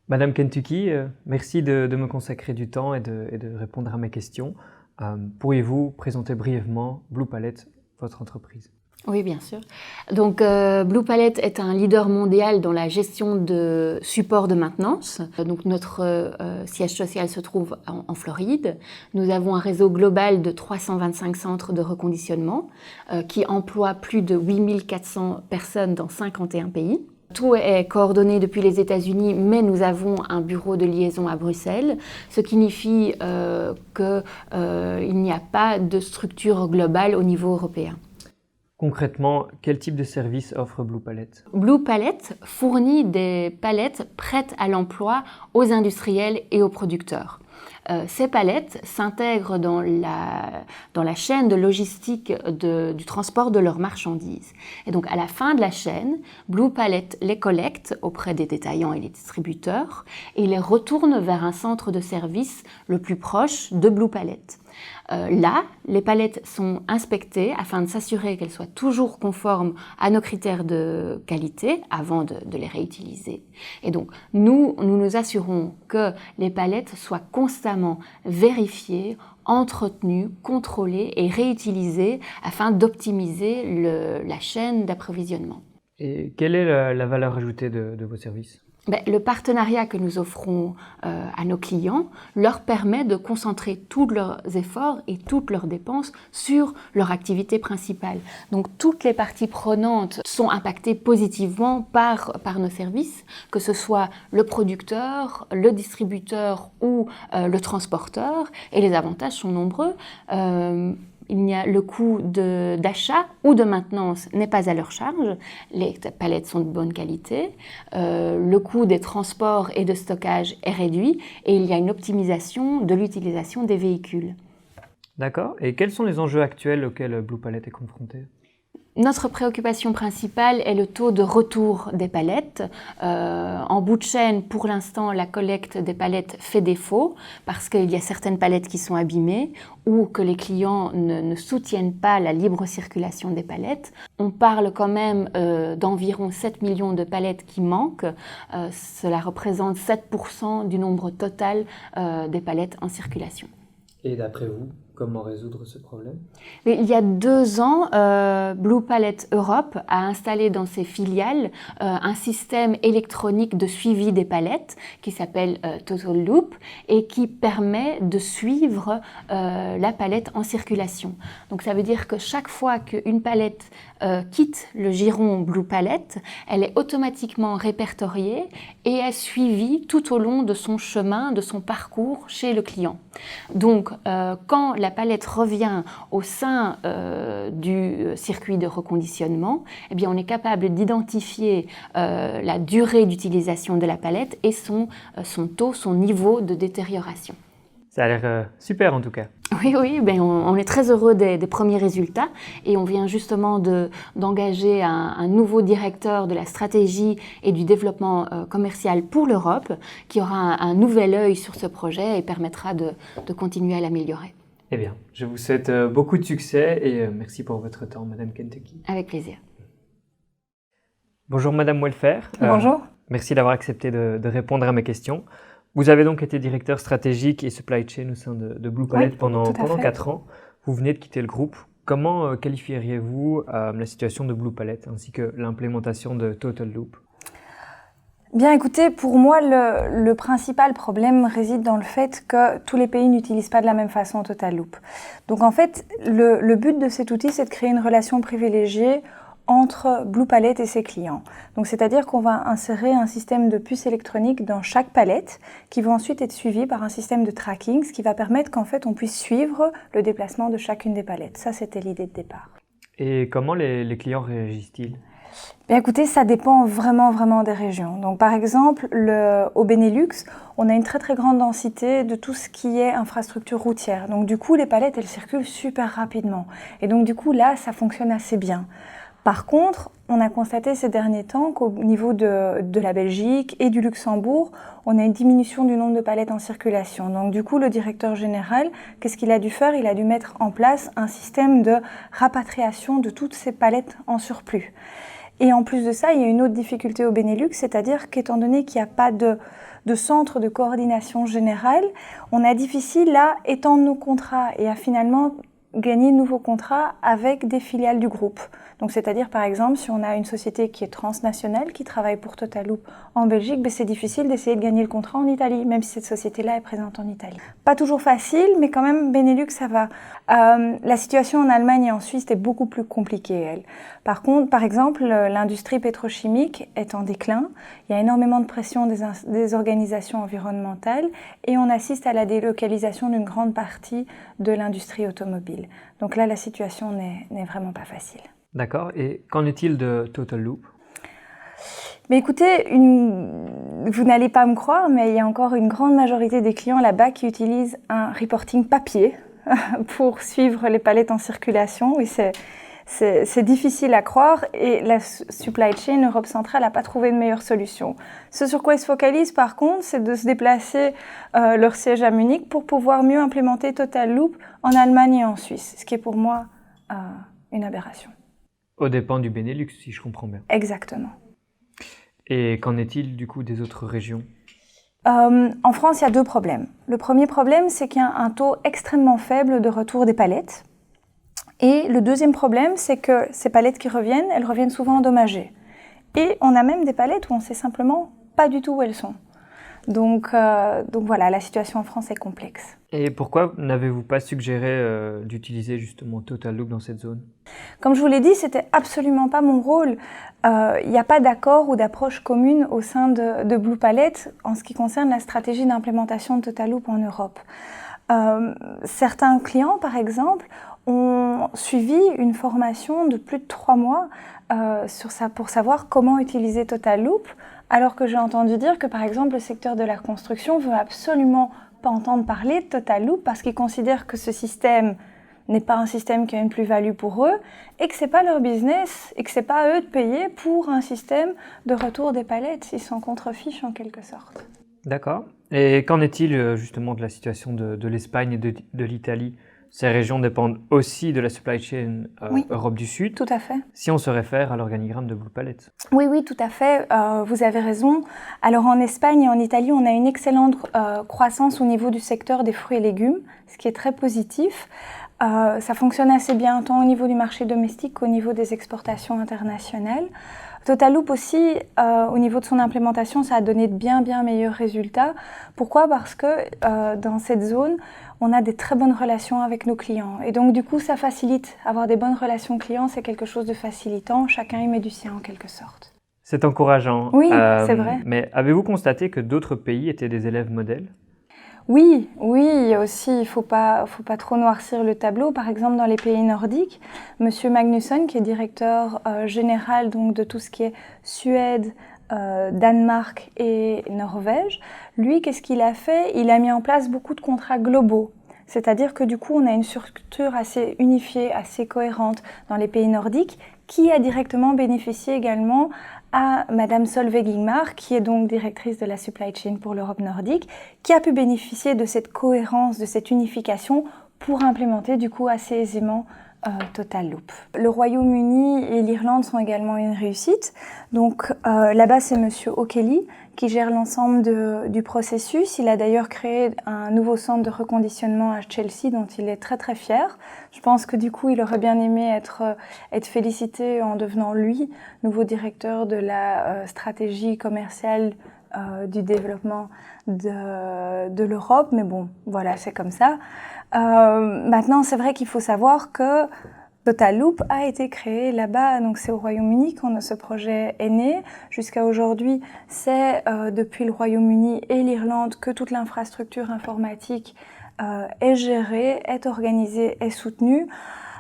Madame Kentucky, merci de me consacrer du temps et de répondre à mes questions. Pourriez-vous présenter brièvement Blue Palette, votre entreprise? Oui, bien sûr. Donc, Blue Palette est un leader mondial dans la gestion de supports de maintenance. Donc, notre siège social se trouve en Floride. Nous avons un réseau global de 325 centres de reconditionnement qui emploient plus de 8400 personnes dans 51 pays. Tout est coordonné depuis les États-Unis, mais nous avons un bureau de liaison à Bruxelles, ce qui signifie qu'il n'y a pas de structure globale au niveau européen. Concrètement, quel type de service offre Blue Palette? Blue Palette fournit des palettes prêtes à l'emploi aux industriels et aux producteurs. Ces palettes s'intègrent dans la chaîne de logistique du transport de leurs marchandises. Et donc à la fin de la chaîne, Blue Palette les collecte auprès des détaillants et des distributeurs et les retourne vers un centre de service le plus proche de Blue Palette. Là, les palettes sont inspectées afin de s'assurer qu'elles soient toujours conformes à nos critères de qualité avant de les réutiliser. Et donc, nous nous assurons que les palettes soient constamment vérifiées, entretenues, contrôlées et réutilisées afin d'optimiser la chaîne d'approvisionnement. Et quelle est la valeur ajoutée de vos services? Le partenariat que nous offrons à nos clients leur permet de concentrer tous leurs efforts et toutes leurs dépenses sur leur activité principale. Donc toutes les parties prenantes sont impactées positivement par nos services, que ce soit le producteur, le distributeur ou le transporteur, et les avantages sont nombreux. Le coût d'achat ou de maintenance n'est pas à leur charge. Les palettes sont de bonne qualité. Le coût des transports et de stockage est réduit et il y a une optimisation de l'utilisation des véhicules. D'accord. Et quels sont les enjeux actuels auxquels Blue Palette est confrontée? Notre préoccupation principale est le taux de retour des palettes. En bout de chaîne, pour l'instant, la collecte des palettes fait défaut parce qu'il y a certaines palettes qui sont abîmées ou que les clients ne soutiennent pas la libre circulation des palettes. On parle quand même d'environ 7 millions de palettes qui manquent. Cela représente 7% du nombre total des palettes en circulation. Et d'après vous, comment résoudre ce problème? Il y a 2 ans, Blue Palette Europe a installé dans ses filiales un système électronique de suivi des palettes qui s'appelle Total Loop et qui permet de suivre la palette en circulation. Donc ça veut dire que chaque fois qu'une palette quitte le giron Blue Palette, elle est automatiquement répertoriée et est suivie tout au long de son chemin, de son parcours chez le client. Donc quand la palette revient au sein du circuit de reconditionnement, eh bien, on est capable d'identifier la durée d'utilisation de la palette et son taux, son niveau de détérioration. Ça a l'air super en tout cas. Oui, on est très heureux des premiers résultats et on vient justement d'engager un nouveau directeur de la stratégie et du développement commercial pour l'Europe qui aura un nouvel œil sur ce projet et permettra de continuer à l'améliorer. Eh bien, je vous souhaite beaucoup de succès et merci pour votre temps, Madame Kentucky. Avec plaisir. Bonjour Madame Welfer. Bonjour. Merci d'avoir accepté de répondre à mes questions. Vous avez donc été directeur stratégique et supply chain au sein de Blue Palette pendant 4 ans. Vous venez de quitter le groupe. Comment qualifieriez-vous la situation de Blue Palette ainsi que l'implémentation de Total Loop? Bien écoutez, pour moi, le principal problème réside dans le fait que tous les pays n'utilisent pas de la même façon Total Loop. Donc en fait, le but de cet outil, c'est de créer une relation privilégiée entre Blue Palette et ses clients. Donc c'est-à-dire qu'on va insérer un système de puces électroniques dans chaque palette qui vont ensuite être suivies par un système de tracking, ce qui va permettre qu'en fait on puisse suivre le déplacement de chacune des palettes. Ça, c'était l'idée de départ. Et comment les clients réagissent-ils? Bien écoutez, ça dépend vraiment des régions. Donc par exemple, au Benelux, on a une très grande densité de tout ce qui est infrastructure routière. Donc du coup, les palettes, elles circulent super rapidement. Et donc du coup, là, ça fonctionne assez bien. Par contre, on a constaté ces derniers temps qu'au niveau de la Belgique et du Luxembourg, on a une diminution du nombre de palettes en circulation. Donc du coup, le directeur général, qu'est-ce qu'il a dû faire? Il a dû mettre en place un système de rapatriation de toutes ces palettes en surplus. Et en plus de ça, il y a une autre difficulté au Benelux, c'est-à-dire qu'étant donné qu'il n'y a pas de centre de coordination générale, on a difficile à étendre nos contrats et à finalement gagner de nouveaux contrats avec des filiales du groupe. Donc, c'est-à-dire, par exemple, si on a une société qui est transnationale, qui travaille pour Total Loop en Belgique, c'est difficile d'essayer de gagner le contrat en Italie, même si cette société-là est présente en Italie. Pas toujours facile, mais quand même, Benelux, ça va. La situation en Allemagne et en Suisse est beaucoup plus compliquée, elle. Par contre, par exemple, l'industrie pétrochimique est en déclin. Il y a énormément de pression des organisations environnementales et on assiste à la délocalisation d'une grande partie de l'industrie automobile. Donc là, la situation n'est vraiment pas facile. D'accord. Et qu'en est-il de Total Loop ? Mais écoutez, vous n'allez pas me croire, mais il y a encore une grande majorité des clients là-bas qui utilisent un reporting papier pour suivre les palettes en circulation. Oui, c'est difficile à croire et la supply chain Europe centrale n'a pas trouvé de meilleure solution. Ce sur quoi ils se focalisent par contre, c'est de se déplacer leur siège à Munich pour pouvoir mieux implémenter Total Loop en Allemagne et en Suisse, ce qui est pour moi une aberration. Aux dépens du Benelux, si je comprends bien. Exactement. Et qu'en est-il du coup des autres régions ? En France, il y a deux problèmes. Le premier problème, c'est qu'il y a un taux extrêmement faible de retour des palettes. Et le deuxième problème, c'est que ces palettes qui reviennent, elles reviennent souvent endommagées. Et on a même des palettes où on ne sait simplement pas du tout où elles sont. Donc voilà, la situation en France est complexe. Et pourquoi n'avez-vous pas suggéré d'utiliser justement Total Loop dans cette zone ? Comme je vous l'ai dit, c'était absolument pas mon rôle. Il n'y a pas d'accord ou d'approche commune au sein de Blue Palette en ce qui concerne la stratégie d'implémentation de Total Loop en Europe. Certains clients, par exemple, ont suivi une formation de plus de 3 mois pour savoir comment utiliser Total Loop, alors que j'ai entendu dire que, par exemple, le secteur de la construction veut absolument pas entendre parler de Total Loop parce qu'ils considèrent que ce système n'est pas un système qui a une plus-value pour eux et que c'est pas leur business et que c'est pas à eux de payer pour un système de retour des palettes. Ils s'en contrefichent en quelque sorte. D'accord. Et qu'en est-il justement de la situation de l'Espagne et de l'Italie ? Ces régions dépendent aussi de la supply chain Oui, Europe du Sud. Tout à fait. Si on se réfère à l'organigramme de Blue Palette. Oui, tout à fait. Vous avez raison. Alors en Espagne et en Italie, on a une excellente croissance au niveau du secteur des fruits et légumes, ce qui est très positif. Ça fonctionne assez bien tant au niveau du marché domestique qu'au niveau des exportations internationales. Total Loop aussi, au niveau de son implémentation, ça a donné de bien meilleurs résultats. Pourquoi ? Parce que dans cette zone, on a des très bonnes relations avec nos clients. Et donc, du coup, ça facilite. Avoir des bonnes relations clients, c'est quelque chose de facilitant. Chacun y met du sien, en quelque sorte. C'est encourageant. Oui, c'est vrai. Mais avez-vous constaté que d'autres pays étaient des élèves modèles ? Oui, aussi, il faut pas trop noircir le tableau. Par exemple, dans les pays nordiques, Monsieur Magnusson, qui est directeur général donc, de tout ce qui est Suède, Danemark et Norvège, lui, qu'est-ce qu'il a fait ? Il a mis en place beaucoup de contrats globaux. C'est-à-dire que du coup, on a une structure assez unifiée, assez cohérente dans les pays nordiques, qui a directement bénéficié également à Madame Solveig Ingmar, qui est donc directrice de la supply chain pour l'Europe nordique, qui a pu bénéficier de cette cohérence, de cette unification pour implémenter du coup assez aisément Total Loop. Le Royaume-Uni et l'Irlande sont également une réussite. Donc là-bas, c'est Monsieur O'Kelly qui gère l'ensemble du processus. Il a d'ailleurs créé un nouveau centre de reconditionnement à Chelsea dont il est très fier. Je pense que du coup, il aurait bien aimé être félicité en devenant lui nouveau directeur de la stratégie commerciale du développement de l'Europe. Mais bon, voilà, c'est comme ça. Maintenant, c'est vrai qu'il faut savoir que Total Loop a été créé là-bas, donc c'est au Royaume-Uni que ce projet est né. Jusqu'à aujourd'hui, c'est depuis le Royaume-Uni et l'Irlande que toute l'infrastructure informatique est gérée, est organisée, est soutenue.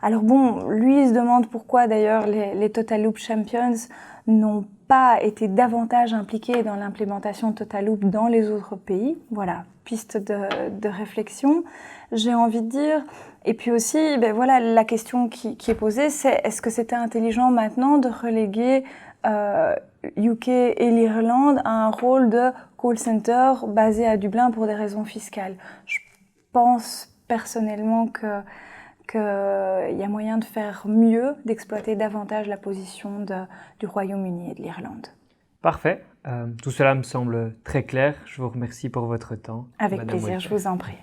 Alors bon, lui, il se demande pourquoi d'ailleurs les Total Loop Champions n'ont pas été davantage impliqués dans l'implémentation de Total Loop dans les autres pays. Voilà, piste de réflexion, j'ai envie de dire. Et puis aussi, voilà, la question qui est posée, c'est est-ce que c'était intelligent maintenant de reléguer UK et l'Irlande à un rôle de call center basé à Dublin pour des raisons fiscales ? Je pense personnellement qu'il y a moyen de faire mieux, d'exploiter davantage la position du Royaume-Uni et de l'Irlande. Parfait. Tout cela me semble très clair. Je vous remercie pour votre temps. Avec plaisir, je vous en prie.